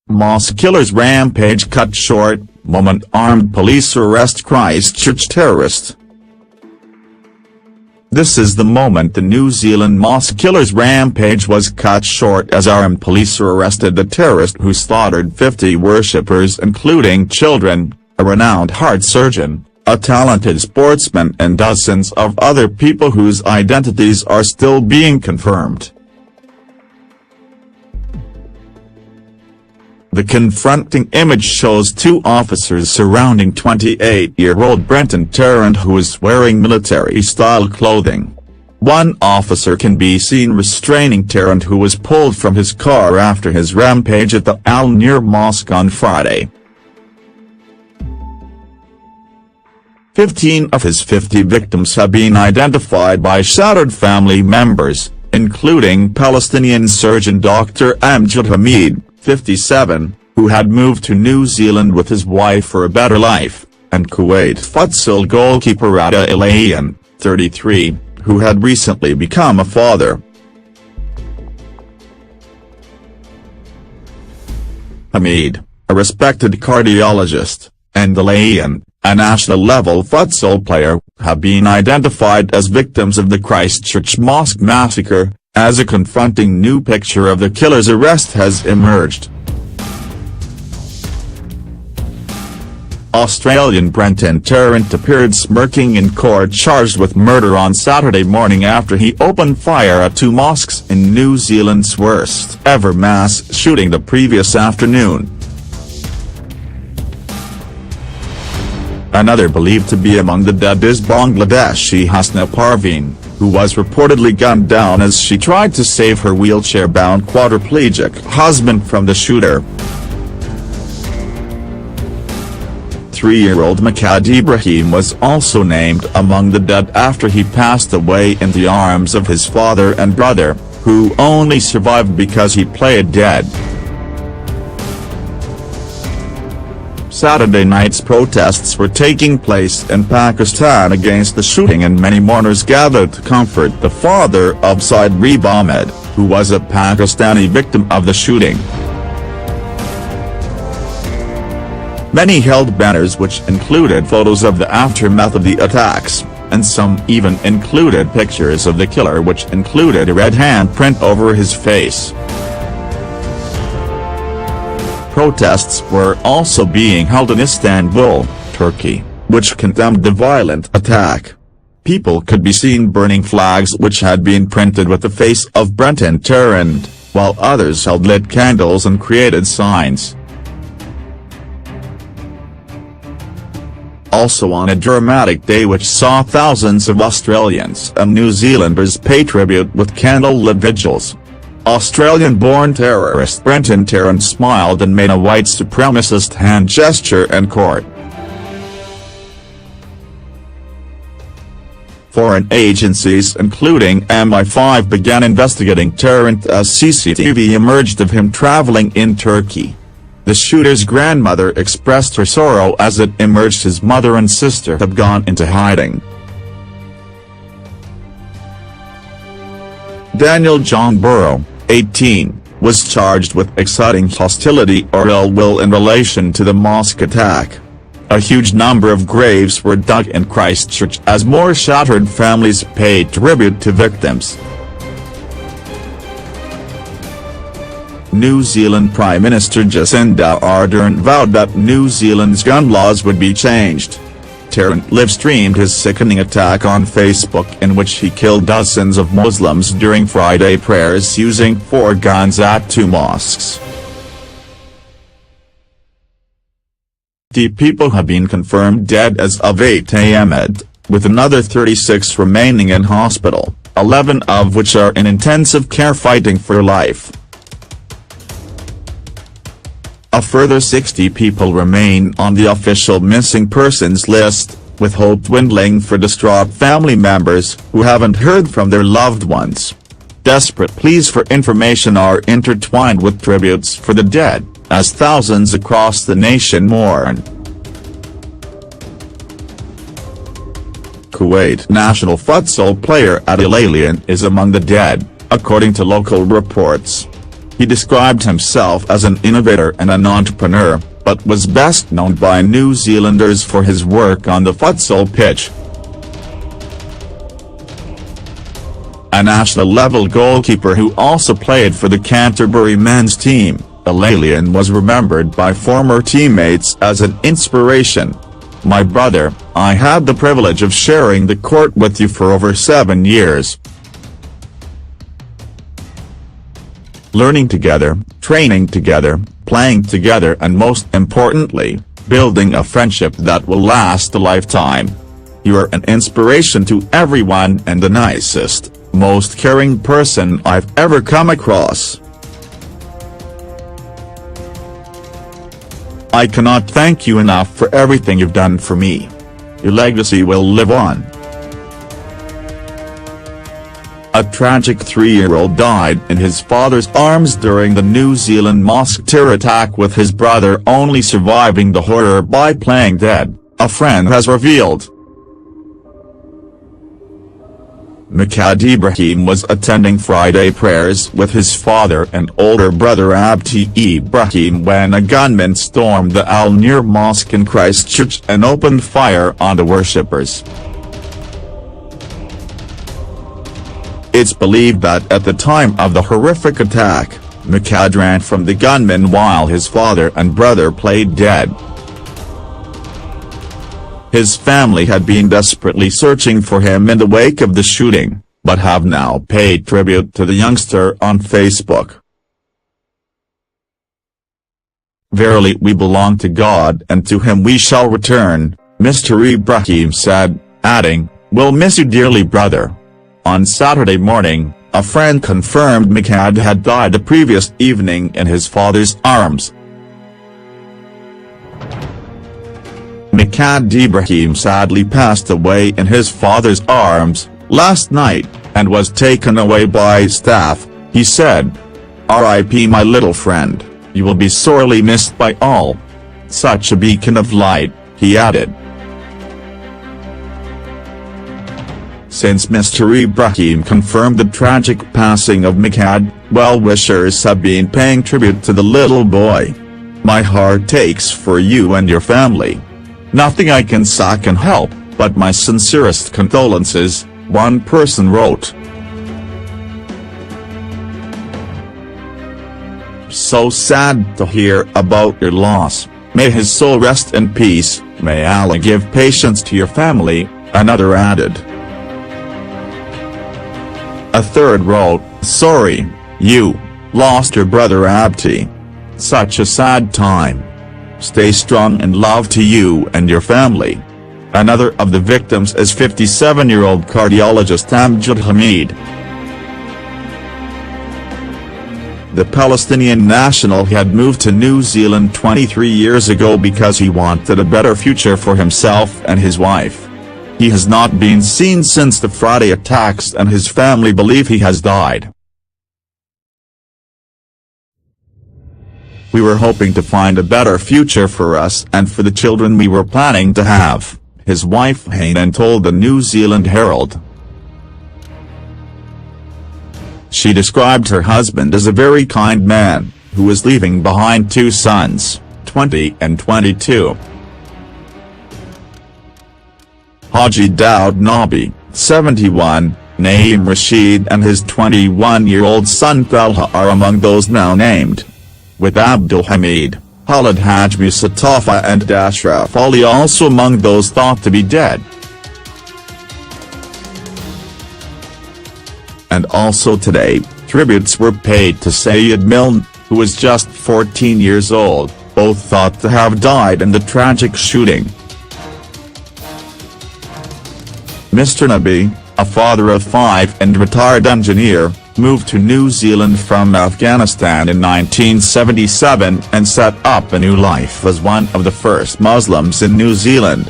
Mosque killer's rampage cut short, moment armed police arrest Christchurch terrorist. This is the moment the New Zealand mosque killer's rampage was cut short as armed police arrested the terrorist who slaughtered 50 worshippers including children, a renowned heart surgeon, a talented sportsman and dozens of other people whose identities are still being confirmed. The confronting image shows two officers surrounding 28-year-old Brenton Tarrant who is wearing military-style clothing. One officer can be seen restraining Tarrant who was pulled from his car after his rampage at the Al-Nur Mosque on Friday. 15 of his 50 victims have been identified by shattered family members, including Palestinian surgeon Dr. Amjad Hamid, 57, who had moved to New Zealand with his wife for a better life, and Kuwait futsal goalkeeper Rada Elayan, 33, who had recently become a father. Hamid, a respected cardiologist, and Elayan, a national-level futsal player, have been identified as victims of the Christchurch mosque massacre, as a confronting new picture of the killer's arrest has emerged. Australian Brenton Tarrant appeared smirking in court charged with murder on Saturday morning after he opened fire at two mosques in New Zealand's worst-ever mass shooting the previous afternoon. Another believed to be among the dead is Bangladeshi Hasna Parveen, who was reportedly gunned down as she tried to save her wheelchair-bound quadriplegic husband from the shooter. 3-year-old Makad Ibrahim was also named among the dead after he passed away in the arms of his father and brother, who only survived because he played dead. Saturday night's protests were taking place in Pakistan against the shooting and many mourners gathered to comfort the father of Said Reeb Ahmed, who was a Pakistani victim of the shooting. Many held banners which included photos of the aftermath of the attacks, and some even included pictures of the killer which included a red handprint over his face. Protests were also being held in Istanbul, Turkey, which condemned the violent attack. People could be seen burning flags which had been printed with the face of Brenton Tarrant, while others held lit candles and created signs. Also on a dramatic day which saw thousands of Australians and New Zealanders pay tribute with candle-lit vigils, Australian-born terrorist Brenton Tarrant smiled and made a white supremacist hand gesture in court. Foreign agencies including MI5 began investigating Tarrant as CCTV emerged of him travelling in Turkey. The shooter's grandmother expressed her sorrow as it emerged his mother and sister had gone into hiding. Daniel John Burrow, 18, was charged with exciting hostility or ill will in relation to the mosque attack. A huge number of graves were dug in Christchurch as more shattered families paid tribute to victims. New Zealand Prime Minister Jacinda Ardern vowed that New Zealand's gun laws would be changed. Tarrant live-streamed his sickening attack on Facebook in which he killed dozens of Muslims during Friday prayers using 4 guns at 2 mosques. 50 people have been confirmed dead as of 8 a.m. with another 36 remaining in hospital, 11 of which are in intensive care fighting for life. A further 60 people remain on the official missing persons list, with hope dwindling for distraught family members who haven't heard from their loved ones. Desperate pleas for information are intertwined with tributes for the dead, as thousands across the nation mourn. Kuwait national futsal player Adil Alian is among the dead, according to local reports. He described himself as an innovator and an entrepreneur, but was best known by New Zealanders for his work on the futsal pitch. A national-level goalkeeper who also played for the Canterbury men's team, Alalian was remembered by former teammates as an inspiration. "My brother, I had the privilege of sharing the court with you for over 7 years. Learning together, training together, playing together and most importantly, building a friendship that will last a lifetime. You are an inspiration to everyone and the nicest, most caring person I've ever come across. I cannot thank you enough for everything you've done for me. Your legacy will live on." A tragic 3-year-old died in his father's arms during the New Zealand Mosque terror attack, with his brother only surviving the horror by playing dead, a friend has revealed. Mikaad Ibrahim was attending Friday prayers with his father and older brother Abdi Ibrahim when a gunman stormed the Al-Nur Mosque in Christchurch and opened fire on the worshippers. It's believed that at the time of the horrific attack, Mikaad ran from the gunman while his father and brother played dead. His family had been desperately searching for him in the wake of the shooting, but have now paid tribute to the youngster on Facebook. "Verily we belong to God and to Him we shall return," Mr. Ibrahim said, adding, "We'll miss you dearly, brother." On Saturday morning, a friend confirmed Mikaad had died the previous evening in his father's arms. Mikaad Ibrahim sadly passed away in his father's arms last night, and was taken away by staff, he said. "R.I.P. my little friend, you will be sorely missed by all. Such a beacon of light," he added. Since Mr. Ibrahim confirmed the tragic passing of Mikaad, well-wishers have been paying tribute to the little boy. "My heart aches for you and your family. Nothing I can say can help, but my sincerest condolences," one person wrote. "So sad to hear about your loss. May his soul rest in peace, may Allah give patience to your family," another added. A third wrote, "Sorry, you lost your brother Abdi. Such a sad time. Stay strong and love to you and your family." Another of the victims is 57-year-old cardiologist Amjad Hamid. The Palestinian national had moved to New Zealand 23 years ago because he wanted a better future for himself and his wife. He has not been seen since the Friday attacks and his family believe he has died. "We were hoping to find a better future for us and for the children we were planning to have," his wife Hainan told the New Zealand Herald. She described her husband as a very kind man, who was leaving behind 2 sons, 20 and 22. Haji Daud Nabi, 71, Naeem Rashid and his 21-year-old son Talha are among those now named, with Abdul Hamid, Khalid Hajmi Satafa and Ashraf Ali also among those thought to be dead. And also today, tributes were paid to Sayed Milne, who was just 14 years old, both thought to have died in the tragic shooting. Mr. Nabi, a father of 5 and retired engineer, moved to New Zealand from Afghanistan in 1977 and set up a new life as one of the first Muslims in New Zealand.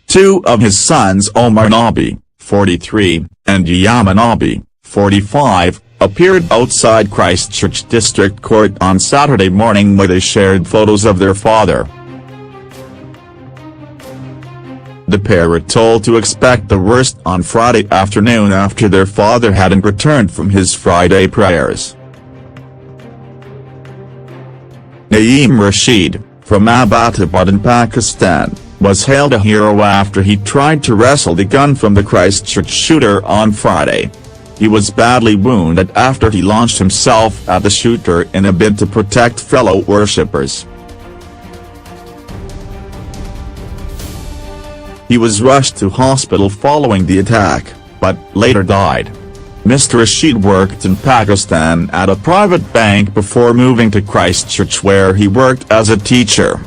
2 of his sons, Omar Nabi, 43, and Yaman Nabi, 45, appeared outside Christchurch District Court on Saturday morning where they shared photos of their father. The pair were told to expect the worst on Friday afternoon after their father hadn't returned from his Friday prayers. Naeem Rashid, from Abbottabad in Pakistan, was hailed a hero after he tried to wrestle the gun from the Christchurch shooter on Friday. He was badly wounded after he launched himself at the shooter in a bid to protect fellow worshippers. He was rushed to hospital following the attack, but later died. Mr. Rashid worked in Pakistan at a private bank before moving to Christchurch, where he worked as a teacher.